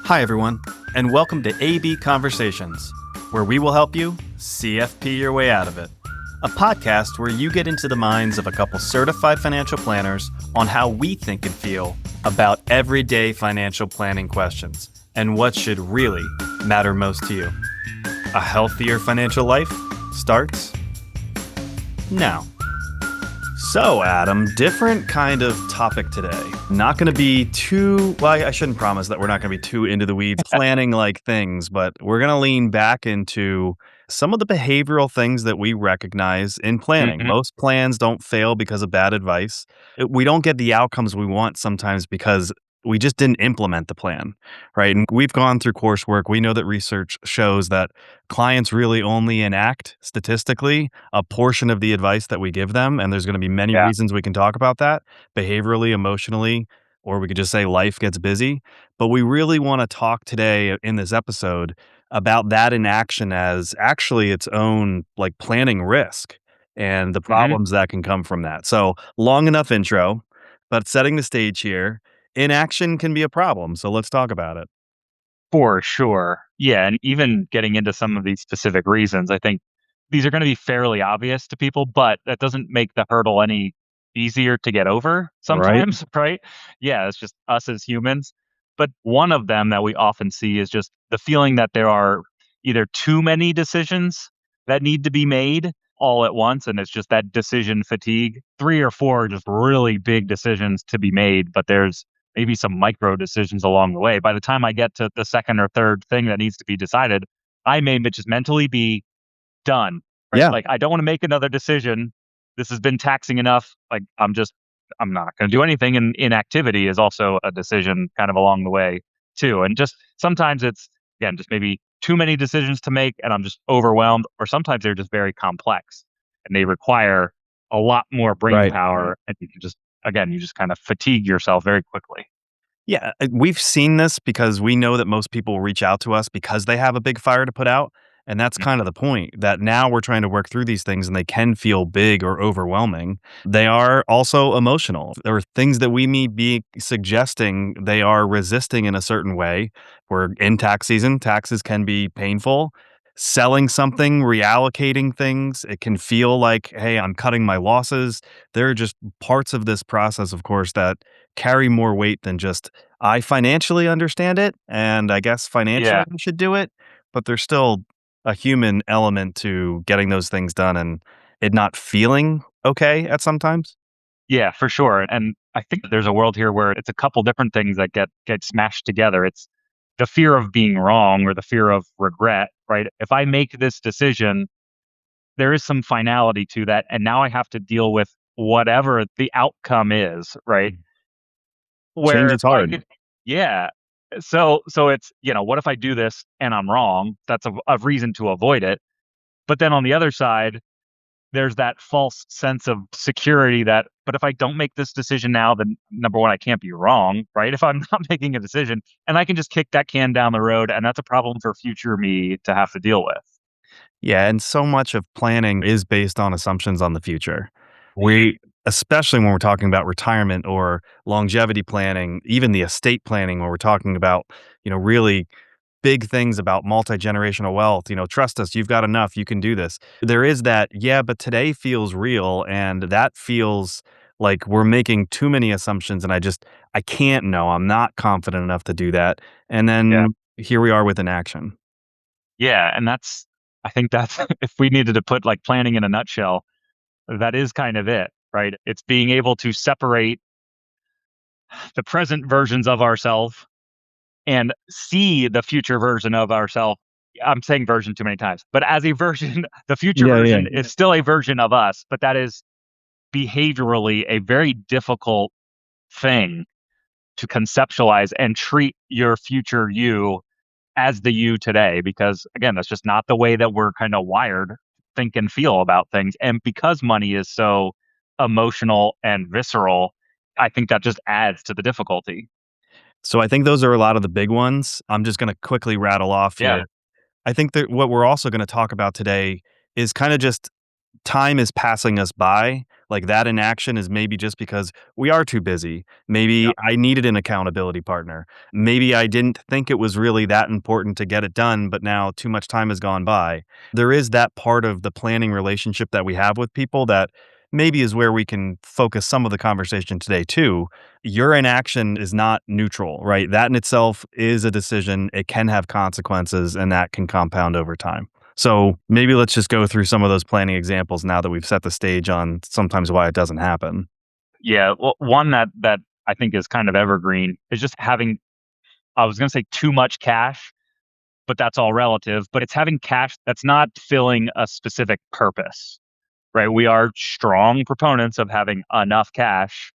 Hi, everyone, and welcome to AB Conversations, where we will help you CFP your way out of it. A podcast where you get into the minds of a couple certified financial planners on how we think and feel about everyday financial planning questions and what should really matter most to you. A healthier financial life starts now. So, Adam, different kind of topic today. Not going to be too, well, I shouldn't promise that we're not going to be too into the weeds planning like things, but we're going to lean back into some of the behavioral things that we recognize in planning. Mhm. Most plans don't fail because of bad advice. We don't get the outcomes we want sometimes because we just didn't implement the plan, right? And we've gone through coursework. We know that research shows that clients really only enact statistically a portion of the advice that we give them. And there's going to be many Yeah. reasons we can talk about that behaviorally, emotionally, or we could just say life gets busy. But we really want to talk today in this episode about that inaction as actually its own like planning risk and the Mhm. problems that can come from that. So, long enough intro, but setting the stage here, inaction can be a problem. So, let's talk about it. For sure. Yeah, and even getting into some of these specific reasons, I think these are gonna be fairly obvious to people, but that doesn't make the hurdle any easier to get over Right? sometimes, right? Yeah, it's just us as humans. But one of them that we often see is just the feeling that there are either too many decisions that need to be made all at once, and it's just that decision fatigue. 3 or 4 just really big decisions to be made, but there's maybe some micro decisions along the way. By the time I get to the second or third thing that needs to be decided, I may just mentally be done, right? Yeah. Like, I don't want to make another decision. This has been taxing enough. Like, I'm not going to do anything. And inactivity is also a decision kind of along the way, too. And just sometimes it's, again, just maybe too many decisions to make and I'm just overwhelmed, or sometimes they're just very complex and they require a lot more brain Right. power. And you can just, again, you just kind of fatigue yourself very quickly. Yeah, we've seen this because we know that most people reach out to us because they have a big fire to put out, and that's kind of the point, that now we're trying to work through these things and they can feel big or overwhelming. They are also emotional. There are things that we may be suggesting they are resisting in a certain way. We're in tax season, taxes can be painful. Selling something, reallocating things, it can feel like, "Hey, I'm cutting my losses." There are just parts of this process, of course, that carry more weight than just I financially understand it, and I guess financially Yeah. we should do it, but there's still a human element to getting those things done and it not feeling okay at sometimes. Yeah, for sure. And I think there's a world here where it's a couple different things that get smashed together. It's the fear of being wrong or the fear of regret, right? If I make this decision, there is some finality to that. And now I have to deal with whatever the outcome is, right? Change Where is if I hard. could, yeah. So it's, what if I do this and I'm wrong? That's a reason to avoid it. But then on the other side, there's that false sense of security that, but if I don't make this decision now, then number one, I can't be wrong, right? If I'm not making a decision and I can just kick that can down the road, and that's a problem for future me to have to deal with. Yeah, and so much of planning is based on assumptions on the future. We especially when we're talking about retirement or longevity planning, even the estate planning where we're talking about, really big things about multi-generational wealth, trust us, you've got enough, you can do this. There is that, yeah, but today feels real and that feels like we're making too many assumptions and I can't know. I'm not confident enough to do that. And Yeah. then here we are with inaction. Yeah. And I think that's, if we needed to put like planning in a nutshell, that is kind of it, right? It's being able to separate the present versions of ourselves and see the future version of ourselves. I'm saying version too many times, but as a version, the future Yeah, yeah. version is still a version of us, but that is behaviorally a very difficult thing to conceptualize and treat your future you as the you today, because again, that's just not the way that we're kind of wired to think and feel about things. And because money is so emotional and visceral, I think that just adds to the difficulty. So I think those are a lot of the big ones. I'm just going to quickly rattle off Yeah. here. I think that what we're also going to talk about today is kind of just time is passing us by, like that inaction is maybe just because we are too busy. Maybe I needed an accountability partner. Maybe I didn't think it was really that important to get it done, but now too much time has gone by. There is that part of the planning relationship that we have with people that maybe is where we can focus some of the conversation today too. Your inaction is not neutral, right? That in itself is a decision. It can have consequences and that can compound over time. So maybe let's just go through some of those planning examples now that we've set the stage on sometimes why it doesn't happen. Yeah, well, one that I think is kind of evergreen is just having, I was going to say too much cash, but that's all relative, but it's having cash that's not filling a specific purpose, right? We are strong proponents of having enough cash,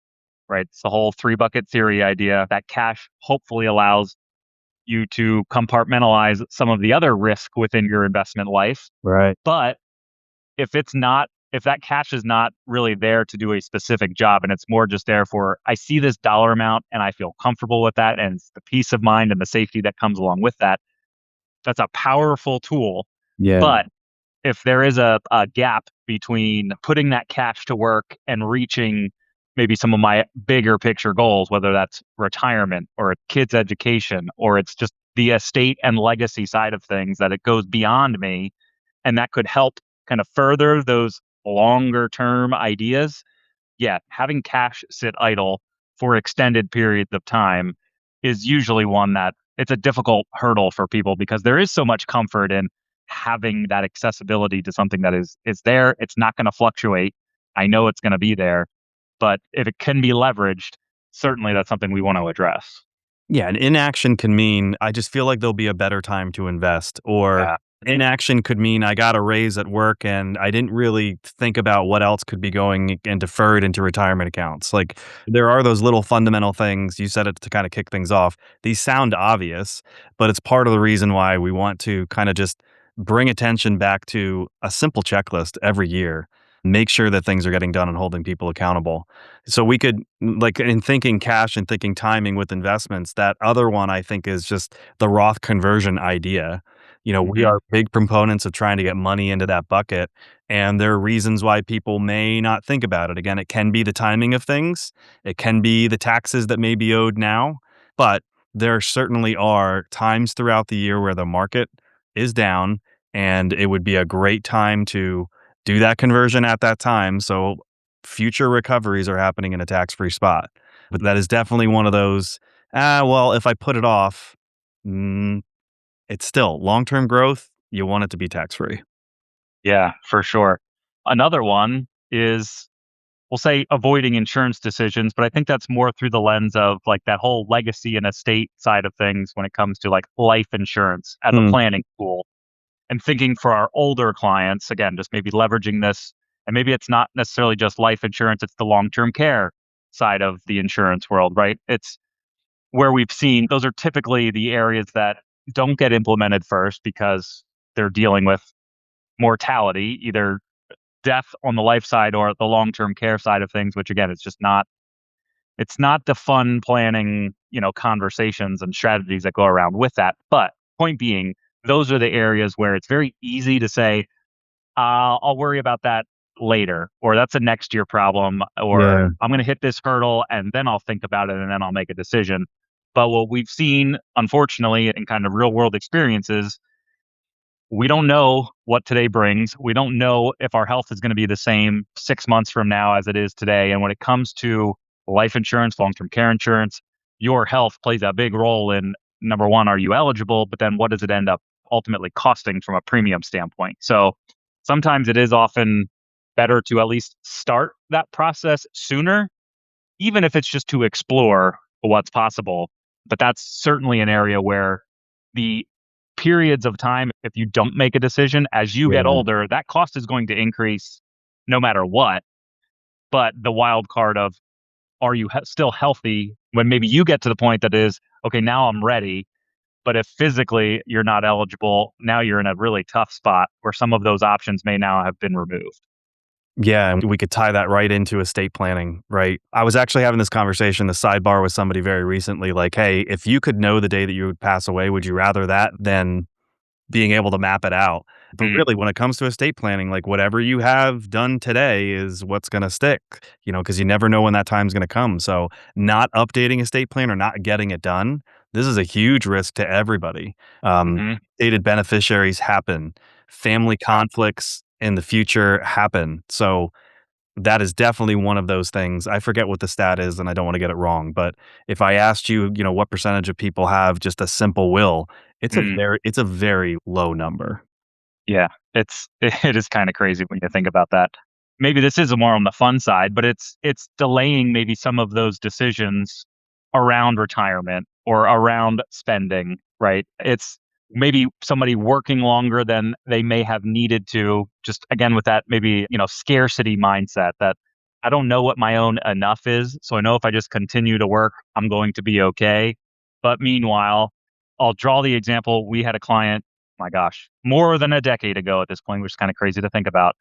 right? It's the whole three bucket theory idea that cash hopefully allows you to compartmentalize some of the other risk within your investment life. Right. But if that cash is not really there to do a specific job and it's more just there for, I see this dollar amount and I feel comfortable with that, and it's the peace of mind and the safety that comes along with that, that's a powerful tool. Yeah. But if there is a gap between putting that cash to work and reaching maybe some of my bigger picture goals, whether that's retirement or a kid's education, or it's just the estate and legacy side of things, that it goes beyond me, and that could help kind of further those longer term ideas. Yeah, having cash sit idle for extended periods of time is usually one that it's a difficult hurdle for people, because there is so much comfort in having that accessibility to something that is there. It's not going to fluctuate. I know it's going to be there, but if it can be leveraged, certainly that's something we want to address. Yeah, and inaction can mean I just feel like there'll be a better time to invest, or Yeah. inaction could mean I got a raise at work and I didn't really think about what else could be going and deferred into retirement accounts. Like there are those little fundamental things. You said it to kind of kick things off. These sound obvious, but it's part of the reason why we want to kind of just bring attention back to a simple checklist every year. Make sure that things are getting done and holding people accountable. So we could, like in thinking cash and thinking timing with investments, that other one I think is just the Roth conversion idea. We Hmm. are big proponents of trying to get money into that bucket. And there are reasons why people may not think about it. Again, it can be the timing of things, it can be the taxes that may be owed now, but there certainly are times throughout the year where the market is down, and it would be a great time to do that conversion at that time. So future recoveries are happening in a tax free spot. But that is definitely one of those, well, if I put it off, mm, it's still long term growth. You want it to be tax free. Yeah, for sure. Another one is, we'll say, avoiding insurance decisions, but I think that's more through the lens of like that whole legacy and estate side of things when it comes to like life insurance as a Hmm. planning tool, and thinking for our older clients, again, just maybe leveraging this. And maybe it's not necessarily just life insurance, it's the long term care side of the insurance world, right? It's where we've seen those are typically the areas that don't get implemented first because they're dealing with mortality, either death on the life side or the long-term care side of things, which again, it's not the fun planning, conversations and strategies that go around with that. But point being, those are the areas where it's very easy to say, I'll worry about that later, or that's a next year problem, or Yeah. I'm going to hit this hurdle and then I'll think about it and then I'll make a decision. But what we've seen, unfortunately, in kind of real world experiences, we don't know what today brings. We don't know if our health is going to be the same 6 months from now as it is today. And when it comes to life insurance, long term care insurance, your health plays a big role in, number one, are you eligible? But then what does it end up ultimately costing from a premium standpoint? So sometimes it is often better to at least start that process sooner, even if it's just to explore what's possible. But that's certainly an area where the periods of time, if you don't make a decision as you get Yeah. older, that cost is going to increase no matter what. But the wild card of, are you still healthy when maybe you get to the point that is, okay, now I'm ready. But if physically you're not eligible, now you're in a really tough spot where some of those options may now have been removed. Yeah, and we could tie that right into estate planning, right? I was actually having this conversation, the sidebar with somebody very recently, like, hey, if you could know the day that you would pass away, would you rather that than being able to map it out? But Mm, really, when it comes to estate planning, like whatever you have done today is what's going to stick, because you never know when that time's going to come. So, not updating estate plan or not getting it done, this is a huge risk to everybody. mhm. Dated beneficiaries happen, family Yeah. conflicts in the future happen. So, that is definitely one of those things. I forget what the stat is and I don't want to get it wrong, but if I asked you, what percentage of people have just a simple will, Mm. it's a very low number. Yeah, it is kinda crazy when you think about that. Maybe this is more on the fun side, but it's delaying maybe some of those decisions around retirement or around spending, right? It's maybe somebody working longer than they may have needed to, just again with that maybe, scarcity mindset that I don't know what my own enough is, so I know if I just continue to work, I'm going to be okay. But meanwhile, I'll draw the example, we had a client, my gosh, more than a decade ago at this point, which is kind of crazy to think about,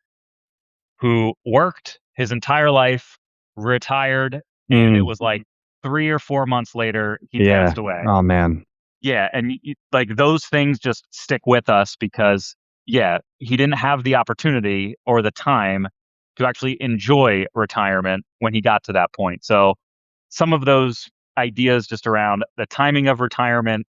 who worked his entire life, retired, and it Mm, was like 3 or 4 months later, he yeah. passed away. Oh, man. Yeah, and like those things just stick with us because yeah, he didn't have the opportunity or the time to actually enjoy retirement when he got to that point. So some of those ideas just around the timing of retirement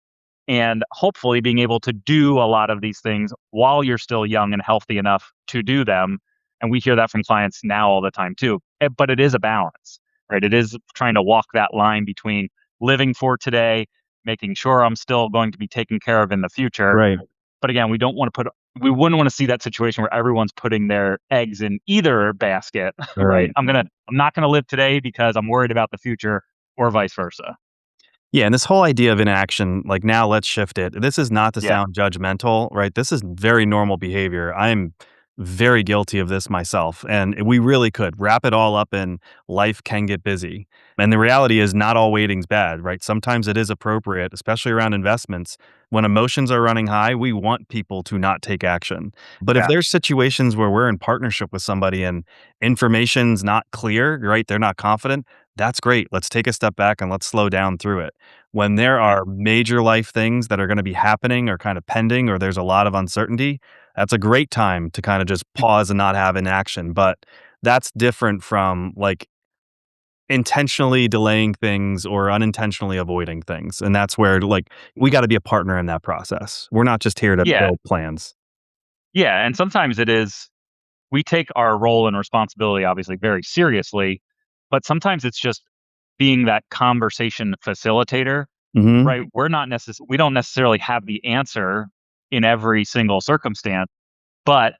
and hopefully being able to do a lot of these things while you're still young and healthy enough to do them. And we hear that from clients now all the time too. But it is a balance, right? It is trying to walk that line between living for today, making sure I'm still going to be taken care of in the future. Right. But again, we wouldn't want to see that situation where everyone's putting their eggs in either basket, right? Right. I'm not going to live today because I'm worried about the future or vice versa. Yeah, and this whole idea of inaction, like, now let's shift it. This is not to Yeah. sound judgmental, right? This is very normal behavior. I'm very guilty of this myself, and we really could wrap it all up in life can get busy. And the reality is not all waiting's bad, right? Sometimes it is appropriate, especially around investments. When emotions are running high, we want people to not take action. But if Yeah. there's situations where we're in partnership with somebody and information's not clear, right? They're not confident, that's great. Let's take a step back and let's slow down through it. When there Mhm. are major life things that are gonna be happening or kind of pending or there's a lot of uncertainty, that's a great time to kinda just pause and not have inaction, but that's different from, like, intentionally delaying things or unintentionally avoiding things, and that's where, like, we gotta be a partner in that process. We're not just here to Yeah. build plans. Yeah, and sometimes it is we take our role and responsibility obviously very seriously, but sometimes it's just being that conversation facilitator, Mhm. right? We don't necessarily have the answer in every single circumstance, but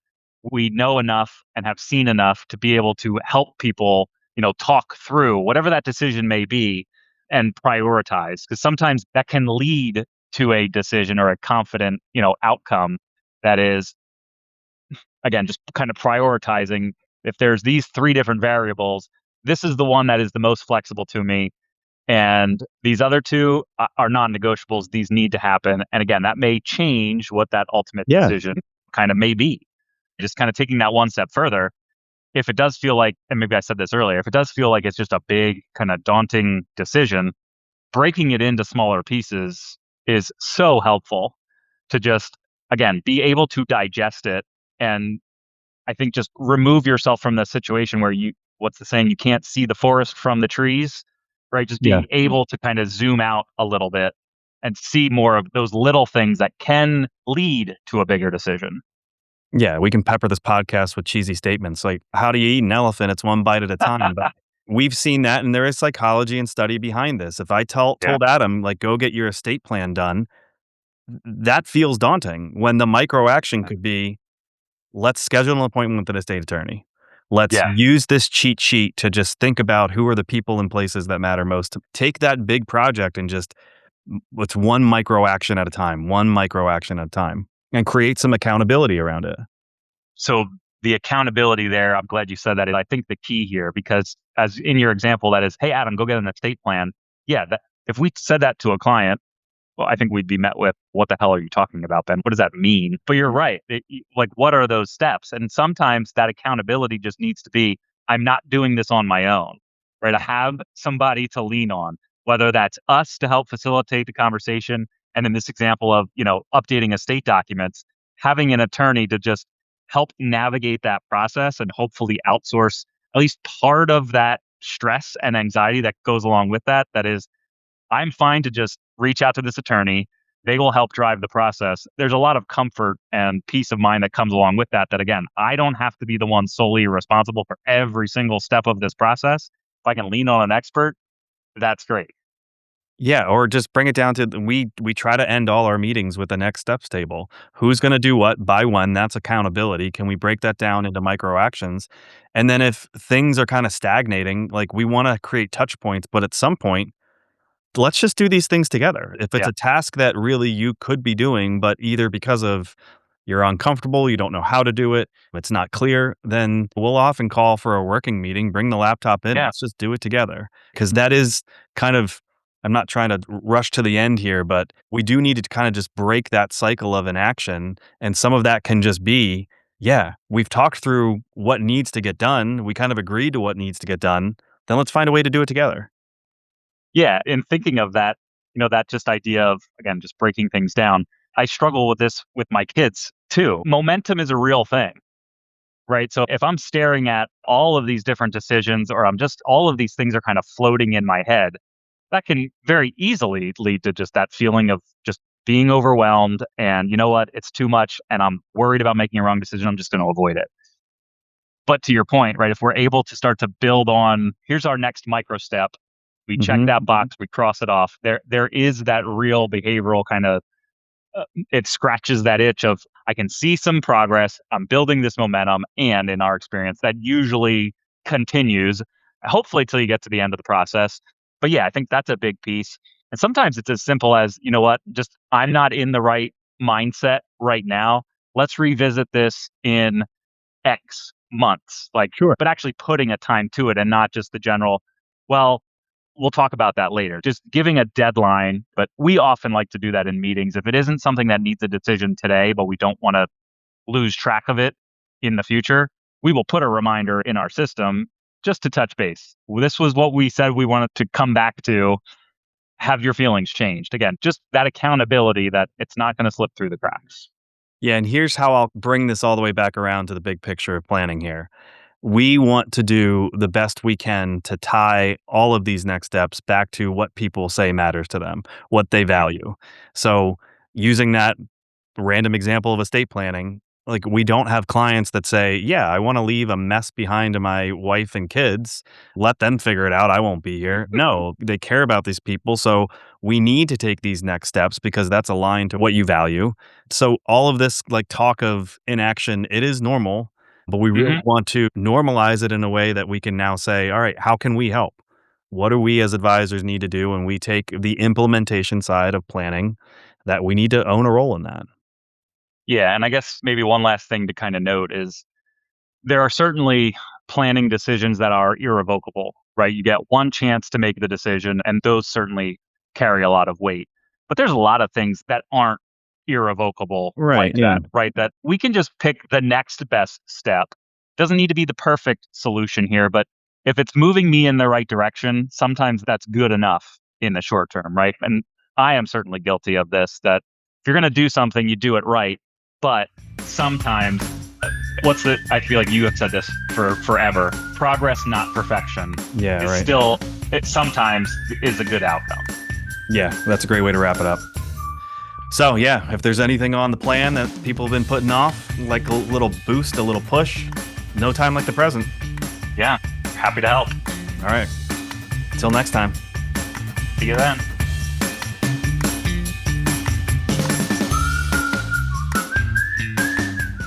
we know enough and have seen enough to be able to help people, talk through whatever that decision may be and prioritize because sometimes that can lead to a decision or a confident, outcome that is again, just kind of prioritizing if there's these three different variables, this is the one that is the most flexible to me. And these other two are non negotiables. These need to happen. And again, that may change what that ultimate Yeah. decision kind of may be. Just kind of taking that one step further. If it does feel like, and maybe I said this earlier, if it does feel like it's just a big, kind of daunting decision, breaking it into smaller pieces is so helpful to just, again, be able to digest it and I think just remove yourself from the situation where what's the saying? You can't see the forest from the trees, right? Just Yeah. being able to kind of zoom out a little bit and see more of those little things that can lead to a bigger decision. Yeah, we can pepper this podcast with cheesy statements like, "How do you eat an elephant? It's one bite at a time." But we've seen that, and there is psychology and study behind this. If I Yeah. told Adam, like, "Go get your estate plan done," that feels daunting when the micro action could be, "Let's schedule an appointment with an estate attorney. Let's Yeah. use this cheat sheet to just think about who are the people and places that matter most." Take that big project and just it's one micro action at a time, one micro action at a time, and create some accountability around it. So the accountability there, I'm glad you said that. I think the key here, because as in your example, that is, hey, Adam, go get an estate plan. Yeah. If we said that to a client, well, I think we'd be met with, "What the hell are you talking about, Ben? What does that mean?" But you're right. Like, what are those steps? And sometimes that accountability just needs to be, I'm not doing this on my own, right? I have somebody to lean on, whether that's us to help facilitate the conversation. And in this example of, updating estate documents, having an attorney to just help navigate that process and hopefully outsource at least part of that stress and anxiety that goes along with that. That is, I'm fine to just reach out to this attorney. They will help drive the process. There's a lot of comfort and peace of mind that comes along with that. That again, I don't have to be the one solely responsible for every single step of this process. If I can lean on an expert, that's great. Yeah, or just bring it down to we try to end all our meetings with the next steps table. Who's going to do what by when? That's accountability. Can we break that down into micro actions? And then if things are kind of stagnating, like we want to create touch points, but at some point let's just do these things together. If it's Yeah. a task that really you could be doing, but either because of you're uncomfortable, you don't know how to do it, it's not clear, then we'll often call for a working meeting, bring the laptop in, Yeah. let's just do it together. Because that is kind of, I'm not trying to rush to the end here, but we do need to kind of just break that cycle of inaction. And some of that can just be, yeah, we've talked through what needs to get done. We kind of agreed to what needs to get done. Then let's find a way to do it together. Yeah. In thinking of that, that just idea of, again, just breaking things down. I struggle with this with my kids too. Momentum is a real thing, right? So if I'm staring at all of these different decisions, or I'm just, all of these things are kind of floating in my head, that can very easily lead to just that feeling of just being overwhelmed. And you know what? It's too much. And I'm worried about making a wrong decision. I'm just going to avoid it. But to your point, right? If we're able to start to build on, here's our next micro step. We check Mhm. that box, we cross it off. There is that real behavioral kind of, it scratches that itch of, I can see some progress. I'm building this momentum. And in our experience, that usually continues, hopefully till you get to the end of the process. But yeah, I think that's a big piece. And sometimes it's as simple as, you know what, just I'm not in the right mindset right now. Let's revisit this in X months. Like, Sure. but actually putting a time to it and not just the general, well, we'll talk about that later. Just giving a deadline, but we often like to do that in meetings. If it isn't something that needs a decision today, but we don't want to lose track of it in the future, we will put a reminder in our system just to touch base. This was what we said we wanted to come back to. Have your feelings changed? Again, just that accountability that it's not going to slip through the cracks. Yeah, and here's how I'll bring this all the way back around to the big picture of planning here. We want to do the best we can to tie all of these next steps back to what people say matters to them, what they value. So, using that random example of estate planning, like we don't have clients that say, "Yeah, I want to leave a mess behind to my wife and kids. Let them figure it out. I won't be here." No, they care about these people, so we need to take these next steps because that's aligned to what you value. So all of this like talk of inaction, it is normal, but we really Hmm. want to normalize it in a way that we can now say, "All right, how can we help? What do we as advisors need to do?" And we take the implementation side of planning that we need to own a role in that. Yeah. And I guess maybe one last thing to kind of note is, there are certainly planning decisions that are irrevocable, right? You get one chance to make the decision, and those certainly carry a lot of weight. But there's a lot of things that aren't irrevocable Right, like yeah. that, right? That we can just pick the next best step. Doesn't need to be the perfect solution here, but if it's moving me in the right direction, sometimes that's good enough in the short term, right? And I am certainly guilty of this, that if you're going to do something, you do it right. But sometimes, I feel like you have said this for forever. Progress, not perfection, Yeah, is right. still, it sometimes is a good outcome. Yeah, that's a great way to wrap it up. So, yeah, if there's anything on the plan that people have been putting off, like a little boost, a little push, no time like the present. Yeah. Happy to help. All right. Till next time. See you then.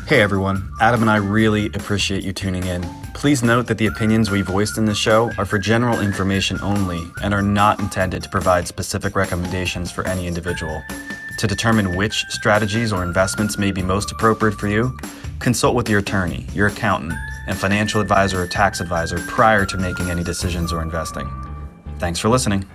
Hey everyone, Adam and I really appreciate you tuning in. Please note that the opinions we voiced in this show are for general information only and are not intended to provide specific recommendations for any individual. To determine which strategies or investments may be most appropriate for you, consult with your attorney, your accountant, and financial advisor or tax advisor prior to making any decisions or investing. Thanks for listening.